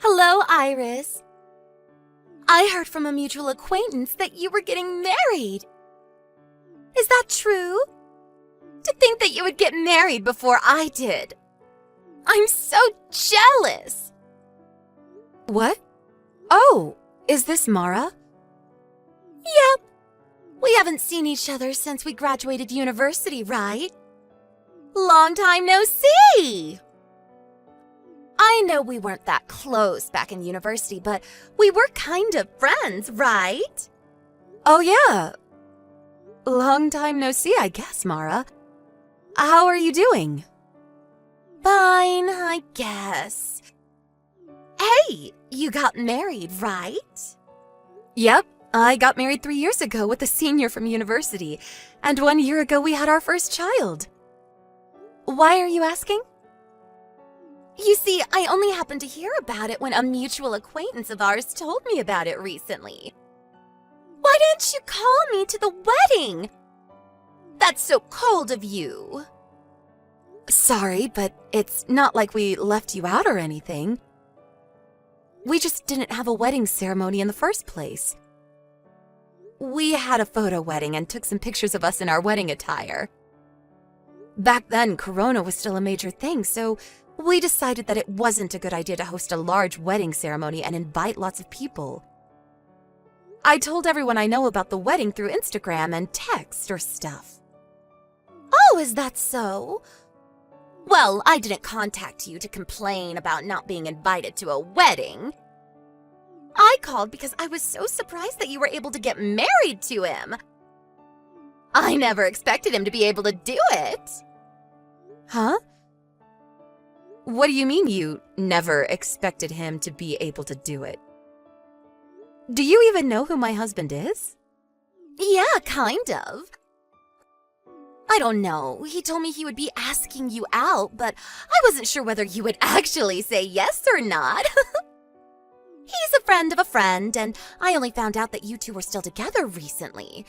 Hello, Iris. I heard from a mutual acquaintance that you were getting married. Is that true? To think that you would get married before I did. I'm so jealous. What? Oh, is this Mara? Yep. We haven't seen each other since we graduated university, right? Long time no see! I know we weren't that close back in university, but we were kind of friends, right? Oh yeah. Long time no see, I guess, Mara. How are you doing? Fine, I guess. Hey, you got married, right? Yep, I got married 3 years ago with a senior from university, and 1 year ago we had our first child. Why are you asking? You see, I only happened to hear about it when a mutual acquaintance of ours told me about it recently. Why didn't you call me to the wedding? That's so cold of you. Sorry, but it's not like we left you out or anything. We just didn't have a wedding ceremony in the first place. We had a photo wedding and took some pictures of us in our wedding attire. Back then, Corona was still a major thing, so we decided that it wasn't a good idea to host a large wedding ceremony and invite lots of people. I told everyone I know about the wedding through Instagram and text or stuff. Oh, is that so? Well, I didn't contact you to complain about not being invited to a wedding. I called because I was so surprised that you were able to get married to him. I never expected him to be able to do it. Huh? What do you mean you never expected him to be able to do it? Do you even know who my husband is? Yeah, kind of. I don't know. He told me he would be asking you out, but I wasn't sure whether you would actually say yes or not. He's a friend of a friend, and I only found out that you two were still together recently.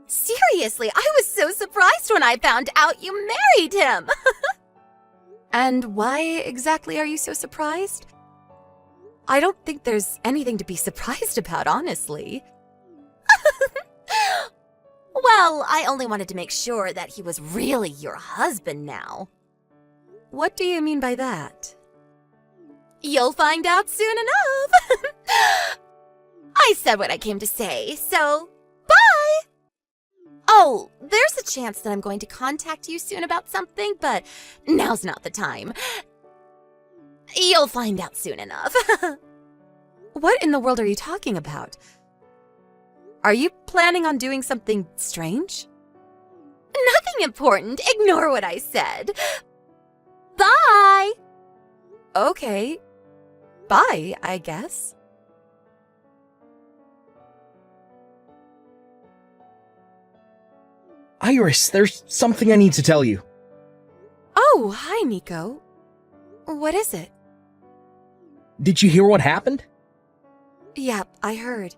Seriously, I was so surprised when I found out you married him. And why exactly are you so surprised? I don't think there's anything to be surprised about, honestly. Well, I only wanted to make sure that he was really your husband now. What do you mean by that? You'll find out soon enough. I said what I came to say, so bye! Oh, there's a chance that I'm going to contact you soon about something, but now's not the time. You'll find out soon enough. What in the world are you talking about? Are you planning on doing something strange? Nothing important. Ignore what I said. Bye! Okay. Bye, I guess. Iris, there's something I need to tell you. Oh, hi, Nico. What is it? Did you hear what happened? Yep, I heard.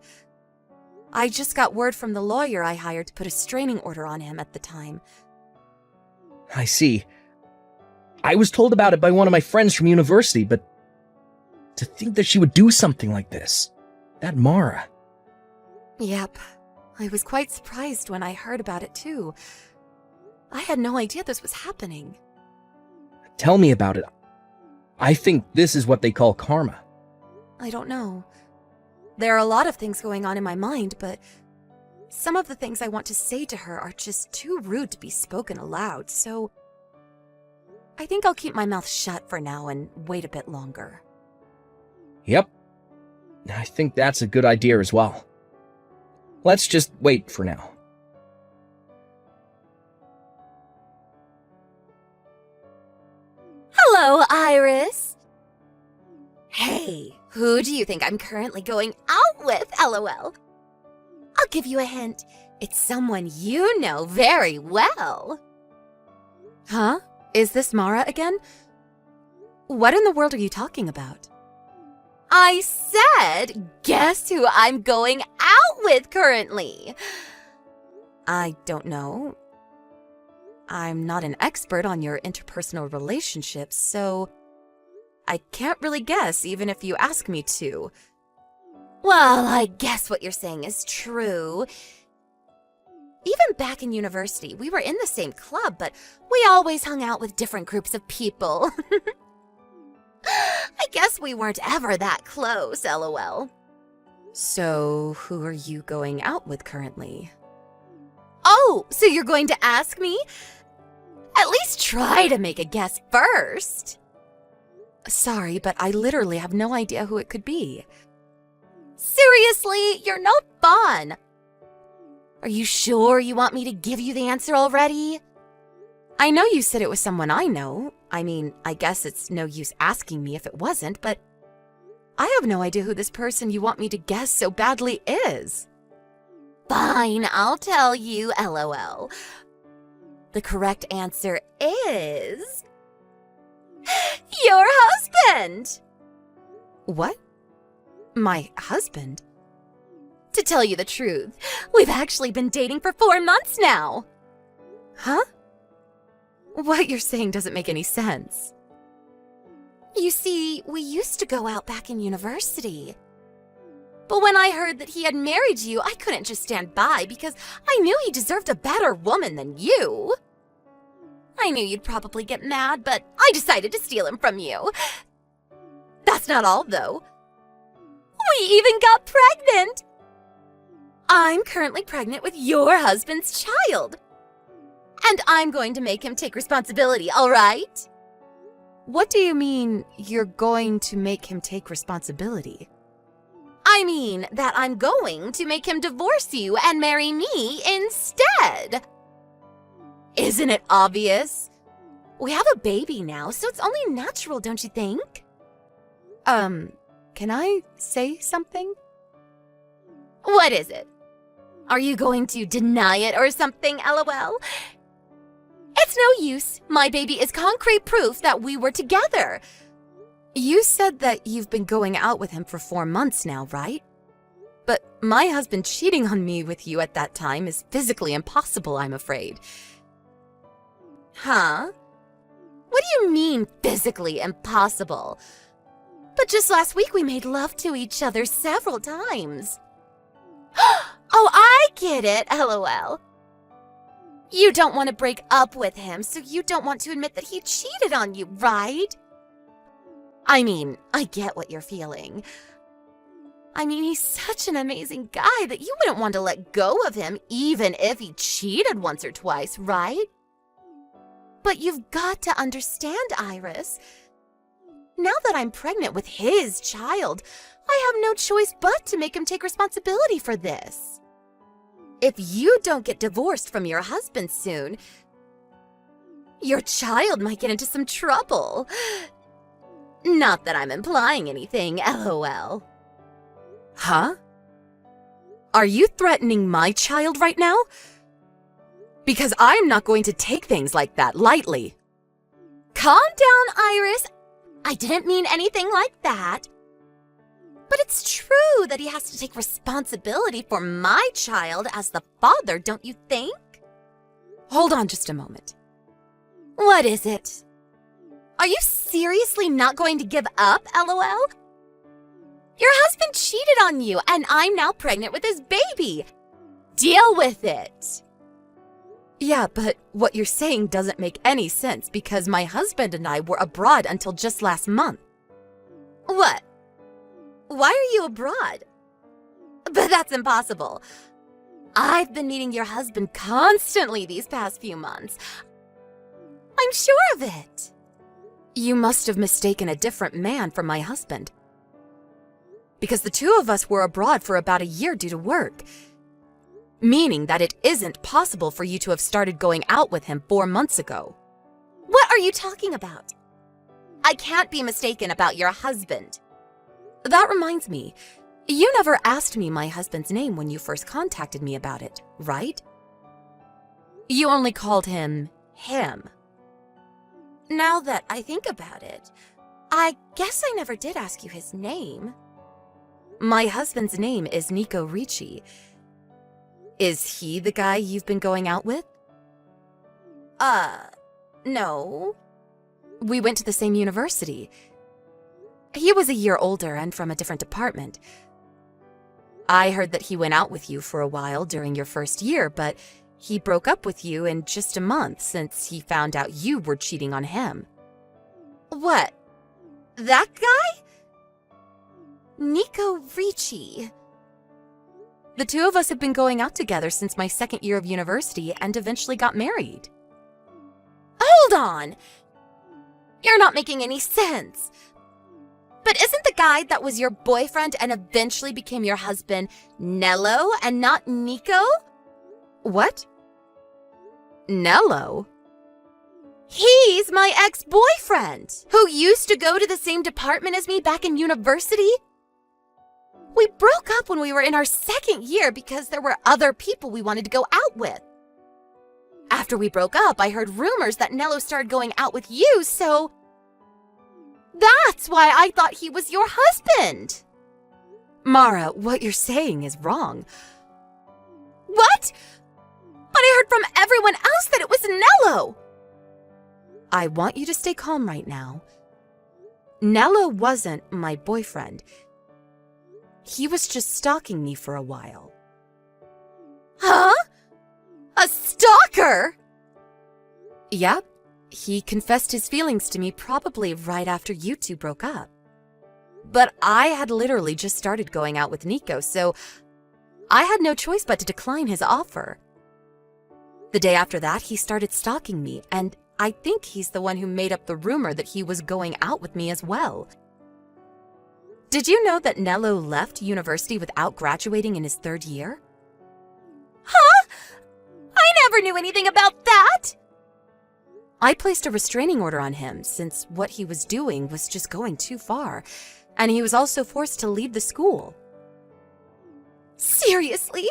I just got word from the lawyer I hired to put a restraining order on him at the time. I see. I was told about it by one of my friends from university, but to think that she would do something like this. That Mara. Yep. I was quite surprised when I heard about it, too. I had no idea this was happening. Tell me about it. I think this is what they call karma. I don't know. There are a lot of things going on in my mind, but some of the things I want to say to her are just too rude to be spoken aloud, so I think I'll keep my mouth shut for now and wait a bit longer. Yep. I think that's a good idea as well. Let's just wait for now. Hello, Iris. Hey, who do you think I'm currently going out with, LOL? I'll give you a hint. It's someone you know very well. Huh? Is this Mara again? What in the world are you talking about? I said, guess who I'm going out with currently? I don't know. I'm not an expert on your interpersonal relationships, so I can't really guess even if you ask me to. Well, I guess what you're saying is true. Even back in university, we were in the same club, but we always hung out with different groups of people. I guess we weren't ever that close, lol. So, who are you going out with currently? Oh, so you're going to ask me? At least try to make a guess first. Sorry, but I literally have no idea who it could be. Seriously, you're no fun. Are you sure you want me to give you the answer already? I know you said it was someone I know. I mean, I guess it's no use asking me if it wasn't, but I have no idea who this person you want me to guess so badly is. Fine, I'll tell you, lol. The correct answer is... your husband! What? My husband? To tell you the truth, we've actually been dating for 4 months now. Huh? What you're saying doesn't make any sense. You see, we used to go out back in university. But when I heard that he had married you, I couldn't just stand by because I knew he deserved a better woman than you. I knew you'd probably get mad, but I decided to steal him from you. That's not all, though. We even got pregnant. I'm currently pregnant with your husband's child. And I'm going to make him take responsibility, all right? What do you mean, you're going to make him take responsibility? I mean that I'm going to make him divorce you and marry me instead. Isn't it obvious? We have a baby now, so it's only natural, don't you think? Can I say something? What is it? Are you going to deny it or something, lol? It's no use. My baby is concrete proof that we were together. You said that you've been going out with him for 4 months now, right? But my husband cheating on me with you at that time is physically impossible, I'm afraid. Huh? What do you mean, physically impossible? But just last week we made love to each other several times. Oh, I get it, lol. You don't want to break up with him, so you don't want to admit that he cheated on you, right? I mean, I get what you're feeling. I mean, he's such an amazing guy that you wouldn't want to let go of him even if he cheated once or twice, right? But you've got to understand, Iris. Now that I'm pregnant with his child, I have no choice but to make him take responsibility for this. If you don't get divorced from your husband soon, your child might get into some trouble. Not that I'm implying anything, lol. Huh? Are you threatening my child right now? Because I'm not going to take things like that lightly. Calm down, Iris. I didn't mean anything like that. But it's true that he has to take responsibility for my child as the father, don't you think? Hold on just a moment. What is it? Are you seriously not going to give up, lol? Your husband cheated on you, and I'm now pregnant with his baby. Deal with it. Yeah, but what you're saying doesn't make any sense because my husband and I were abroad until just last month. What? Why are you abroad? But that's impossible. I've been meeting your husband constantly these past few months. I'm sure of it. You must have mistaken a different man for my husband. Because the two of us were abroad for about a year due to work. Meaning that it isn't possible for you to have started going out with him 4 months ago. What are you talking about? I can't be mistaken about your husband. That reminds me, you never asked me my husband's name when you first contacted me about it, right? You only called him. Now that I think about it, I guess I never did ask you his name. My husband's name is Nico Ricci. Is he the guy you've been going out with? No. We went to the same university. He was a year older and from a different department. I heard that he went out with you for a while during your first year, but he broke up with you in just a month since he found out you were cheating on him. What? That guy? Nico Ricci. The two of us have been going out together since my second year of university and eventually got married. Hold on! You're not making any sense. But isn't the guy that was your boyfriend and eventually became your husband Nello and not Nico? What? Nello? He's my ex-boyfriend, who used to go to the same department as me back in university. We broke up when we were in our second year because there were other people we wanted to go out with. After we broke up, I heard rumors that Nello started going out with you, so that's why I thought he was your husband. Mara, what you're saying is wrong. What? But I heard from everyone else that it was Nello. I want you to stay calm right now. Nello wasn't my boyfriend. He was just stalking me for a while. Huh? A stalker? Yep. He confessed his feelings to me probably right after you two broke up. But I had literally just started going out with Nico, so I had no choice but to decline his offer. The day after that, he started stalking me, and I think he's the one who made up the rumor that he was going out with me as well. Did you know that Nello left university without graduating in his third year? Huh? I never knew anything about that! I placed a restraining order on him since what he was doing was just going too far, and he was also forced to leave the school. Seriously?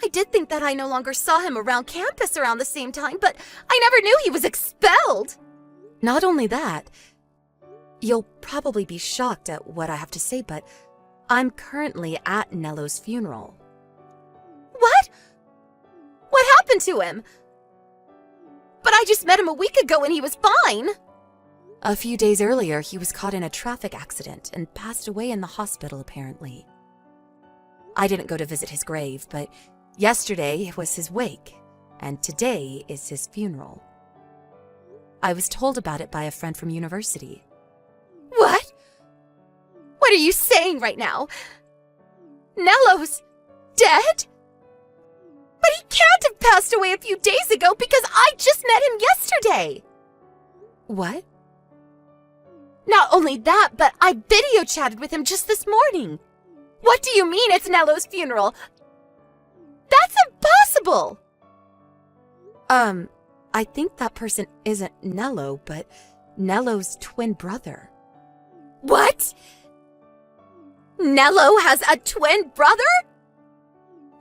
I did think that I no longer saw him around campus around the same time, but I never knew he was expelled. Not only that, you'll probably be shocked at what I have to say, but I'm currently at Nello's funeral. What? What happened to him? But I just met him a week ago and he was fine. A few days earlier, he was caught in a traffic accident and passed away in the hospital, apparently. I didn't go to visit his grave, but yesterday was his wake, and today is his funeral. I was told about it by a friend from university. What? What are you saying right now? Nello's dead? But he can't have passed away a few days ago because I just met him yesterday. What? Not only that, but I video chatted with him just this morning. What do you mean it's Nello's funeral? That's impossible! I think that person isn't Nello, but Nello's twin brother. What? Nello has a twin brother?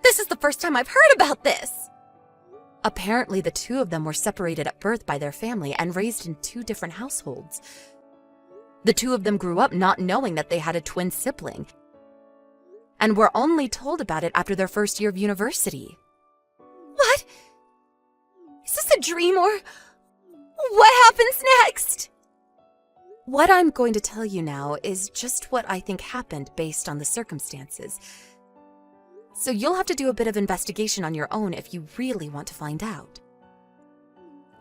This is the first time I've heard about this. Apparently, the two of them were separated at birth by their family and raised in two different households. The two of them grew up not knowing that they had a twin sibling, and were only told about it after their first year of university. What? Is this a dream or what happens next? What I'm going to tell you now is just what I think happened based on the circumstances. So you'll have to do a bit of investigation on your own if you really want to find out.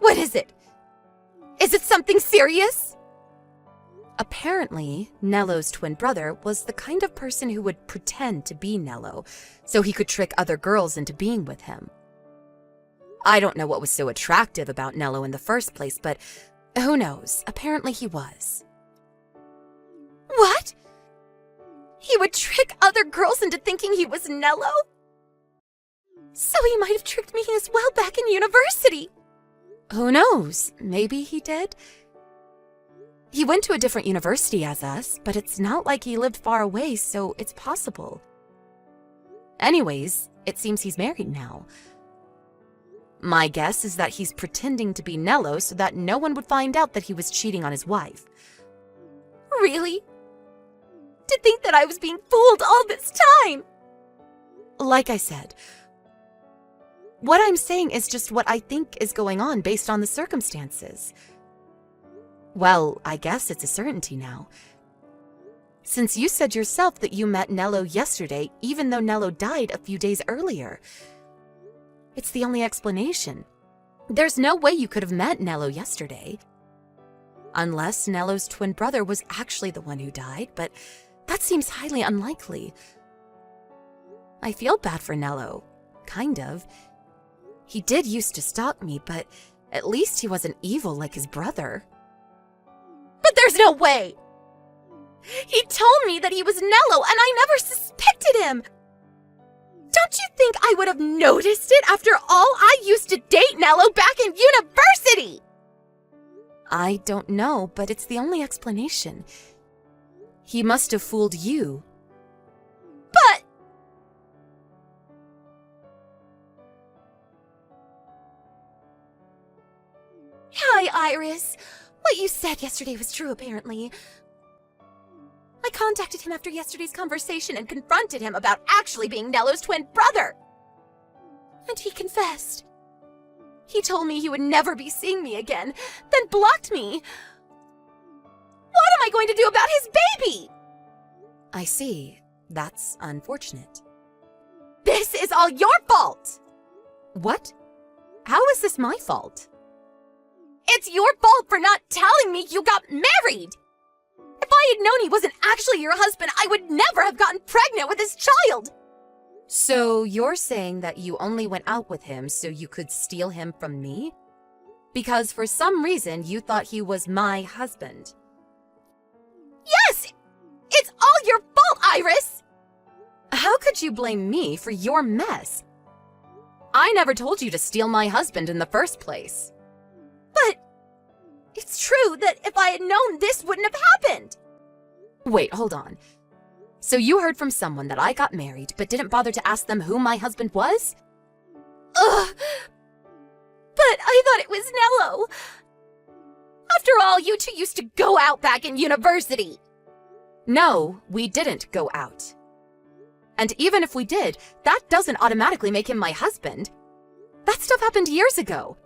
What is it? Is it something serious? Apparently, Nello's twin brother was the kind of person who would pretend to be Nello, so he could trick other girls into being with him. I don't know what was so attractive about Nello in the first place, but who knows? Apparently he was. What? He would trick other girls into thinking he was Nello? So he might have tricked me as well back in university. Who knows? Maybe he did. He went to a different university as us, but it's not like he lived far away, so it's possible. Anyways, it seems he's married now. My guess is that he's pretending to be Nello so that no one would find out that he was cheating on his wife. Really? To think that I was being fooled all this time! Like I said, what I'm saying is just what I think is going on based on the circumstances. Well, I guess it's a certainty now. Since you said yourself that you met Nello yesterday, even though Nello died a few days earlier. It's the only explanation. There's no way you could have met Nello yesterday. Unless Nello's twin brother was actually the one who died, but that seems highly unlikely. I feel bad for Nello. Kind of. He did used to stalk me, but at least he wasn't evil like his brother. But there's no way! He told me that he was Nello, and I never suspected him! Don't you think I would have noticed it after all? I used to date Nello back in university! I don't know, but it's the only explanation. He must have fooled you. But... Hi, Iris. What you said yesterday was true, apparently. I contacted him after yesterday's conversation and confronted him about actually being Nello's twin brother. And he confessed. He told me he would never be seeing me again, then blocked me. What am I going to do about his baby? I see. That's unfortunate. This is all your fault! What? How is this my fault? It's your fault for not telling me you got married! If I had known he wasn't actually your husband, I would never have gotten pregnant with his child! So you're saying that you only went out with him so you could steal him from me? Because for some reason you thought he was my husband. Yes! It's all your fault, Iris! How could you blame me for your mess? I never told you to steal my husband in the first place. But it's true that if I had known this wouldn't have happened. Wait, hold on. So you heard from someone that I got married, but didn't bother to ask them who my husband was? Ugh! But I thought it was Nello. After all, you two used to go out back in university. No, we didn't go out. And even if we did, that doesn't automatically make him my husband. That stuff happened years ago.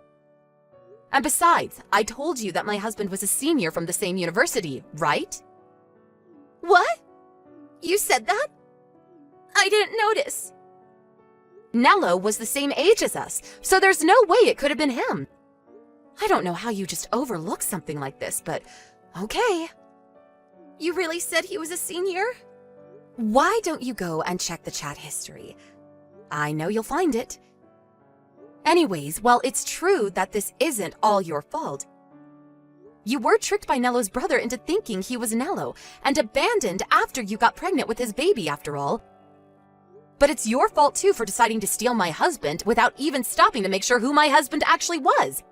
And besides, I told you that my husband was a senior from the same university, right? What? You said that? I didn't notice. Nello was the same age as us, so there's no way it could have been him. I don't know how you just overlook something like this, but okay. You really said he was a senior? Why don't you go and check the chat history? I know you'll find it. Anyways, while it's true that this isn't all your fault, you were tricked by Nello's brother into thinking he was Nello and abandoned after you got pregnant with his baby, after all. But it's your fault too for deciding to steal my husband without even stopping to make sure who my husband actually was.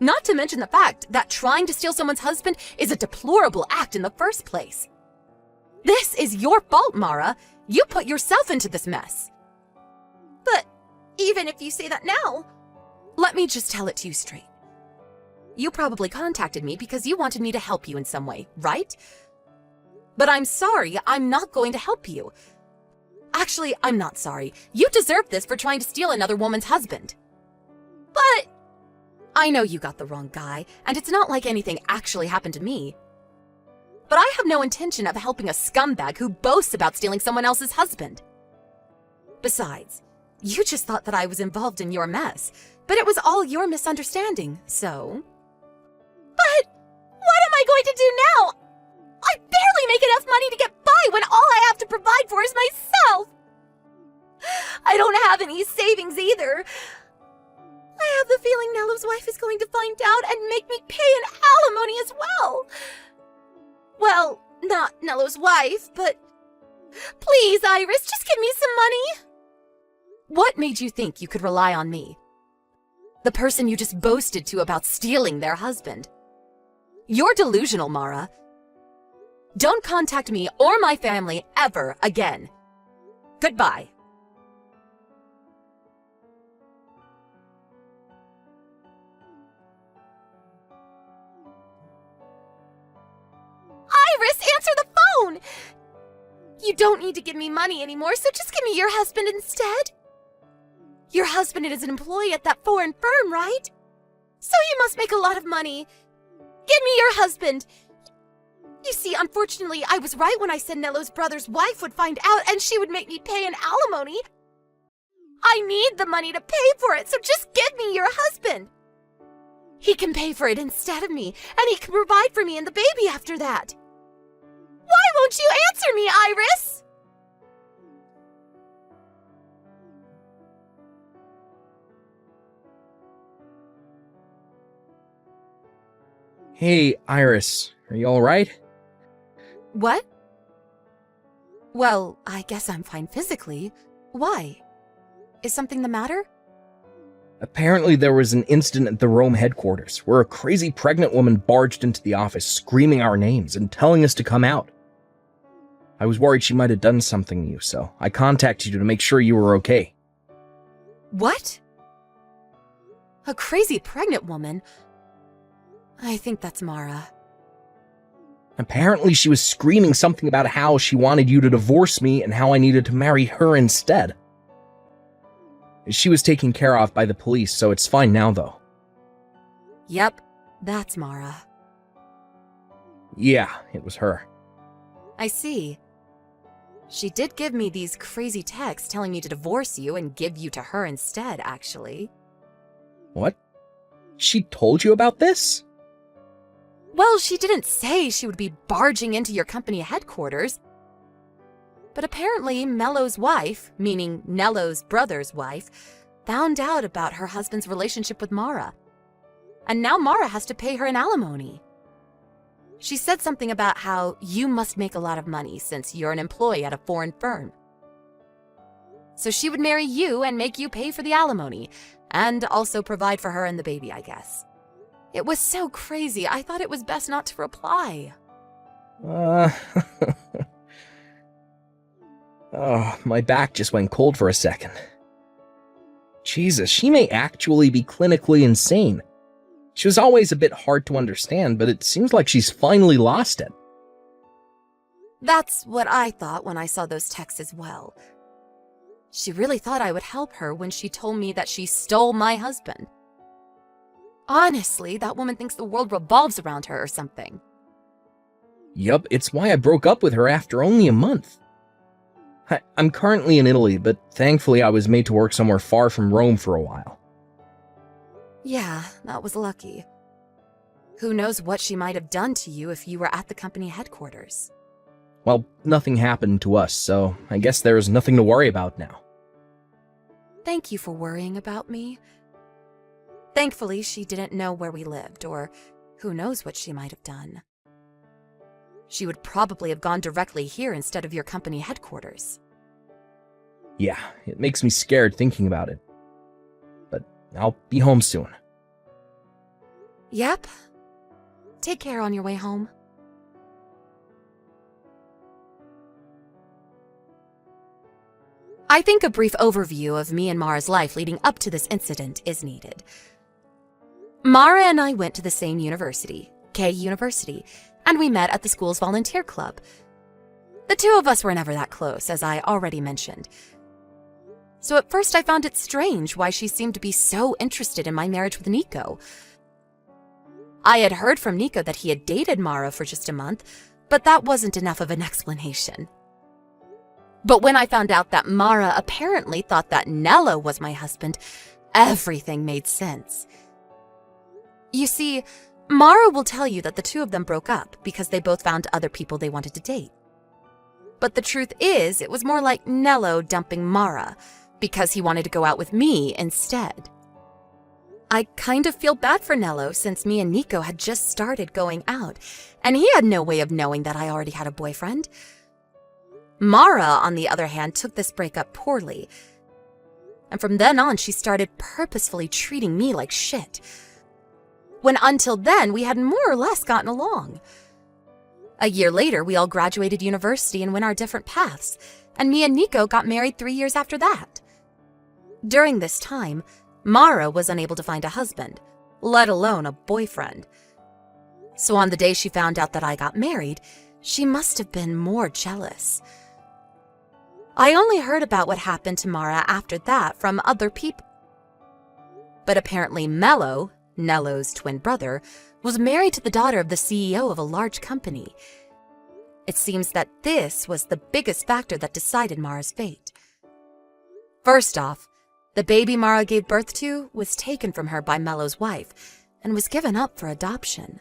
Not to mention the fact that trying to steal someone's husband is a deplorable act in the first place. This is your fault, Mara. You put yourself into this mess. But even if you say that now, let me just tell it to you straight. You probably contacted me because you wanted me to help you in some way, right? But I'm sorry, I'm not going to help you. Actually, I'm not sorry. You deserve this for trying to steal another woman's husband. But I know you got the wrong guy, and it's not like anything actually happened to me. But I have no intention of helping a scumbag who boasts about stealing someone else's husband. Besides, you just thought that I was involved in your mess, but it was all your misunderstanding, so... But what am I going to do now? I barely make enough money to get by when all I have to provide for is myself. I don't have any savings either. I have the feeling Nello's wife is going to find out and make me pay an alimony as well. Well, not Nello's wife, but please, Iris, just give me some money. What made you think you could rely on me? The person you just boasted to about stealing their husband. You're delusional, Mara. Don't contact me or my family ever again. Goodbye. Iris, answer the phone! You don't need to give me money anymore, so just give me your husband instead. Your husband is an employee at that foreign firm, right? So you must make a lot of money. Give me your husband! You see, unfortunately, I was right when I said Nello's brother's wife would find out and she would make me pay an alimony. I need the money to pay for it, so just give me your husband. He can pay for it instead of me, and he can provide for me and the baby after that. Why won't you answer me, Iris? Hey, Iris, are you alright? What? Well, I guess I'm fine physically. Why? Is something the matter? Apparently there was an incident at the Rome headquarters where a crazy pregnant woman barged into the office screaming our names and telling us to come out. I was worried she might have done something to you, so I contacted you to make sure you were okay. What? A crazy pregnant woman? I think that's Mara. Apparently she was screaming something about how she wanted you to divorce me and how I needed to marry her instead. She was taken care of by the police, so it's fine now, though. Yep, that's Mara. Yeah, it was her. I see. She did give me these crazy texts telling me to divorce you and give you to her instead, actually. What? She told you about this? Well, she didn't say she would be barging into your company headquarters. But apparently, Mello's wife, meaning Nello's brother's wife, found out about her husband's relationship with Mara. And now Mara has to pay her an alimony. She said something about how you must make a lot of money since you're an employee at a foreign firm. So she would marry you and make you pay for the alimony, and also provide for her and the baby, I guess. It was so crazy, I thought it was best not to reply. Oh, my back just went cold for a second. Jesus, she may actually be clinically insane. She was always a bit hard to understand, but it seems like she's finally lost it. That's what I thought when I saw those texts as well. She really thought I would help her when she told me that she stole my husband. Honestly, that woman thinks the world revolves around her or something. Yup, it's why I broke up with her after only a month. I'm currently in Italy, but thankfully I was made to work somewhere far from Rome for a while. Yeah, that was lucky. Who knows what she might have done to you if you were at the company headquarters. Well, nothing happened to us, so I guess there's nothing to worry about now. Thank you for worrying about me. Thankfully, she didn't know where we lived, or who knows what she might have done. She would probably have gone directly here instead of your company headquarters. Yeah, it makes me scared thinking about it. But I'll be home soon. Yep. Take care on your way home. I think a brief overview of me and Mara's life leading up to this incident is needed. Mara and I went to the same university, K University, and we met at the school's volunteer club. The two of us were never that close, as I already mentioned. So at first I found it strange why she seemed to be so interested in my marriage with Nico. I had heard from Nico that he had dated Mara for just a month, but that wasn't enough of an explanation. But when I found out that Mara apparently thought that Nello was my husband, everything made sense. You see, Mara will tell you that the two of them broke up because they both found other people they wanted to date. But the truth is, it was more like Nello dumping Mara because he wanted to go out with me instead. I kind of feel bad for Nello since me and Nico had just started going out, and he had no way of knowing that I already had a boyfriend. Mara, on the other hand, took this breakup poorly. And from then on, she started purposefully treating me like shit. When until then, we had more or less gotten along. A year later, we all graduated university and went our different paths, and me and Nico got married 3 years after that. During this time, Mara was unable to find a husband, let alone a boyfriend. So on the day she found out that I got married, she must have been more jealous. I only heard about what happened to Mara after that from other people. But apparently Mello, Nello's twin brother, was married to the daughter of the CEO of a large company. It seems that this was the biggest factor that decided Mara's fate. First off, the baby Mara gave birth to was taken from her by Mello's wife and was given up for adoption.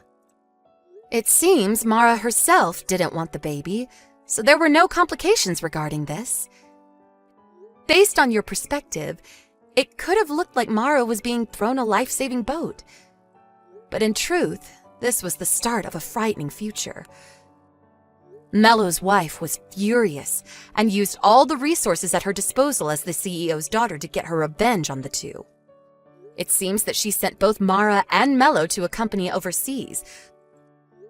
It seems Mara herself didn't want the baby, so there were no complications regarding this. Based on your perspective, it could have looked like Mara was being thrown a life-saving boat. But in truth, this was the start of a frightening future. Mello's wife was furious and used all the resources at her disposal as the CEO's daughter to get her revenge on the two. It seems that she sent both Mara and Mello to a company overseas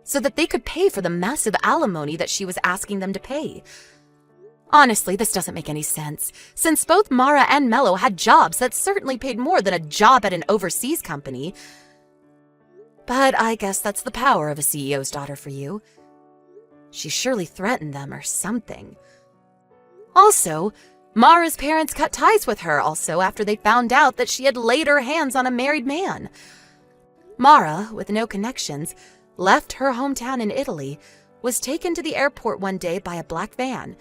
so that they could pay for the massive alimony that she was asking them to pay. Honestly, this doesn't make any sense, since both Mara and Mello had jobs that certainly paid more than a job at an overseas company. But I guess that's the power of a CEO's daughter for you. She surely threatened them or something. Also, Mara's parents cut ties with her also after they found out that she had laid her hands on a married man. Mara, with no connections, left her hometown in Italy, was taken to the airport one day by a black van.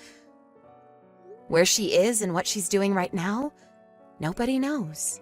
Where she is and what she's doing right now, nobody knows.